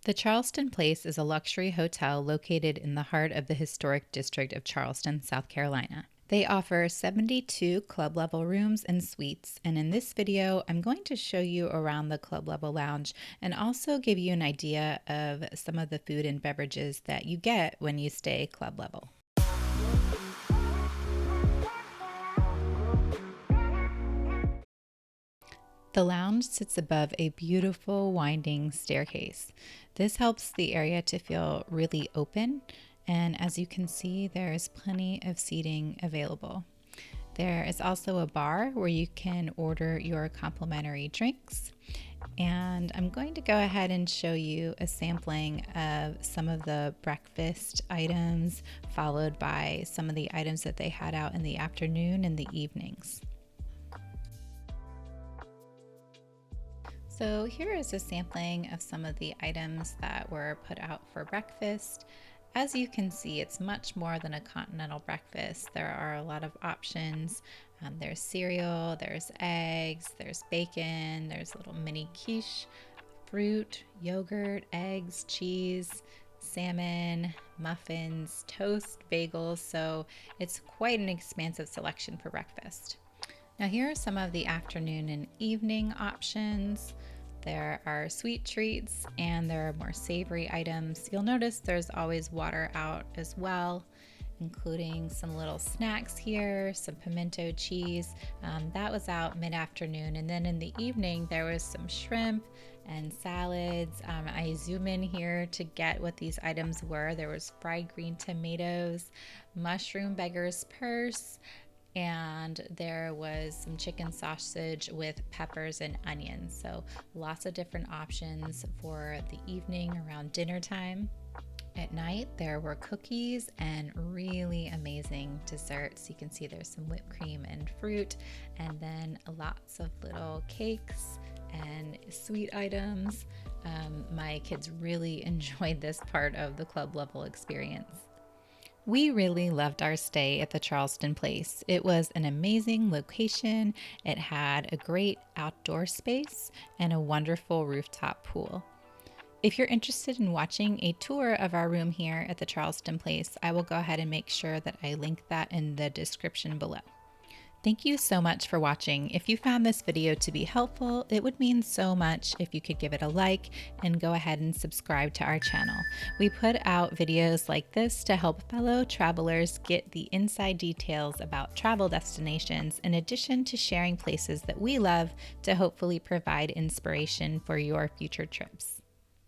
The Charleston Place is a luxury hotel located in the heart of the historic district of Charleston, South Carolina. They offer 72 club level rooms and suites, and in this video, I'm going to show you around the club level lounge and also give you an idea of some of the food and beverages that you get when you stay club level. The lounge sits above a beautiful winding staircase. This helps the area to feel really open, and as you can see, there is plenty of seating available. There is also a bar where you can order your complimentary drinks, and I'm going to go ahead and show you a sampling of some of the breakfast items, followed by some of the items that they had out in the afternoon and the evenings. So here is a sampling of some of the items that were put out for breakfast. As you can see, it's much more than a continental breakfast. There are a lot of options. There's cereal, there's eggs, there's bacon, there's a little mini quiche, fruit, yogurt, eggs, cheese, salmon, muffins, toast, bagels. So it's quite an expansive selection for breakfast. Now here are some of the afternoon and evening options. There are sweet treats and there are more savory items. You'll notice there's always water out as well, including some little snacks here, some pimento cheese. That was out mid-afternoon. And then in the evening, there was some shrimp and salads. I zoom in here to get what these items were. There was fried green tomatoes, mushroom beggar's purse, and there was some chicken sausage with peppers and onions. So lots of different options for the evening around dinner time. At night, there were cookies and really amazing desserts. You can see there's some whipped cream and fruit, and then lots of little cakes and sweet items. My kids really enjoyed this part of the club level experience. We really loved our stay at the Charleston Place. It was an amazing location. It had a great outdoor space and a wonderful rooftop pool. If you're interested in watching a tour of our room here at the Charleston Place, I will go ahead and make sure that I link that in the description below. Thank you so much for watching. If you found this video to be helpful, it would mean so much if you could give it a like and go ahead and subscribe to our channel. We put out videos like this to help fellow travelers get the inside details about travel destinations, in addition to sharing places that we love to hopefully provide inspiration for your future trips.